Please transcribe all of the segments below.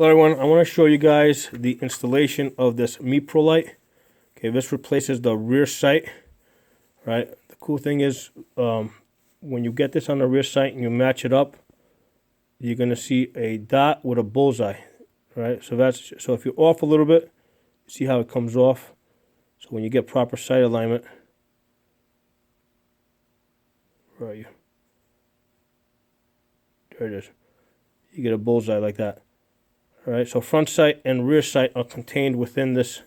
Hello everyone, I want to show you guys the installation of this Meprolight. Okay, this replaces the rear sight, right? The cool thing is when you get this on the rear sight and you match it up, you're going to see a dot with a bullseye, right? So if you're off a little bit, see how it comes off. So when you get proper sight alignment, where are you? There it is. You get a bullseye like that. All right, so front sight and rear sight are contained within this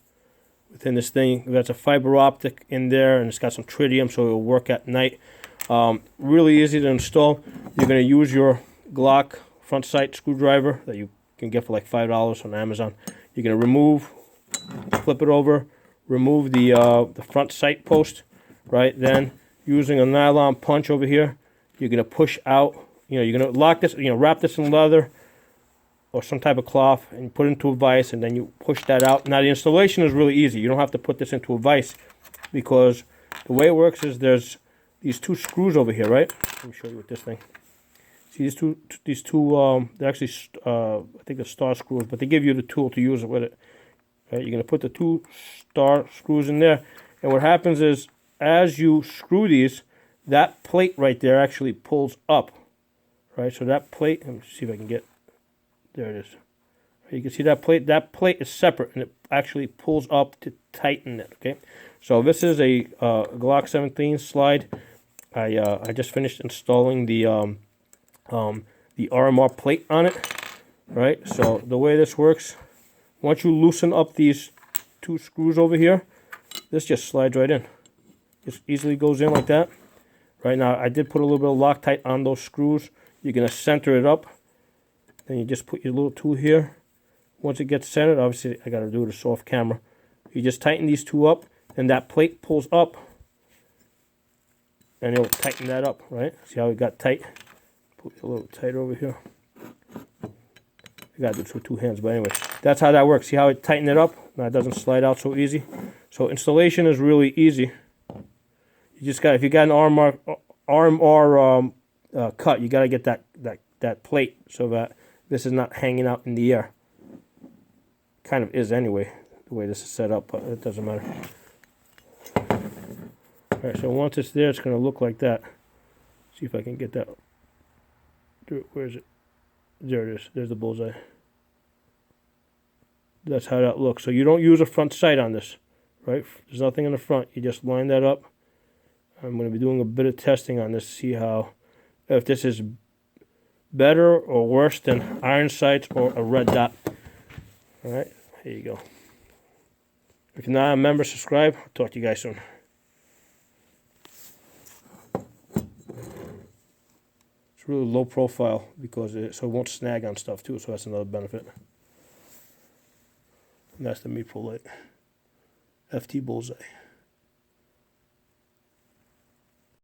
thing. That's a fiber optic in there, and it's got some tritium, so it'll work at night. Really easy to install. You're going to use your Glock front sight screwdriver that you can get for like $5 on Amazon. You're going to flip it over, remove the front sight post, right? Then using a nylon punch over here, you're going to push out. You're going to lock this. Wrap this in leather or some type of cloth and put it into a vise, and then you push that out. Now the installation is really easy. You don't have to put this into a vise, because the way it works is there's these two screws over here, right? Let me show you with this thing. See these two they're actually I think they're star screws, but they give you the tool to use it with it. Right? You're gonna put the two star screws in there, and what happens is as you screw these, that plate right there actually pulls up, right? So that plate, let me see if I can get. There it is. You can see that plate. That plate is separate, and it actually pulls up to tighten it. Okay, so this is a Glock 17 slide. I just finished installing the RMR plate on it. Right. So the way this works, once you loosen up these two screws over here, this just slides right in. Just easily goes in like that. Right now, I did put a little bit of Loctite on those screws. You're gonna center it up. Then you just put your little tool here. Once it gets centered, obviously I got to do it a off camera. You just tighten these two up, and that plate pulls up, and it'll tighten that up, right? See how it got tight? Put it a little tighter over here. I got to do this with two hands, but anyway, that's how that works. See how it tightened it up? Now it doesn't slide out so easy. So installation is really easy. You just got, if you got an RMR cut, you got to get that plate so that this is not hanging out in the air. Kind of is anyway, the way this is set up, but it doesn't matter. Alright, so once it's there, it's going to look like that. See if I can get that. Where is it? There it is. There's the bullseye. That's how that looks. So you don't use a front sight on this, right? There's nothing in the front. You just line that up. I'm going to be doing a bit of testing on this to see if this is better or worse than iron sights or a red dot. Alright, here you go. If you're not a member, subscribe. I'll talk to you guys soon. It's really low profile because so it won't snag on stuff too, so that's another benefit. And that's the Meprolight FT Bullseye.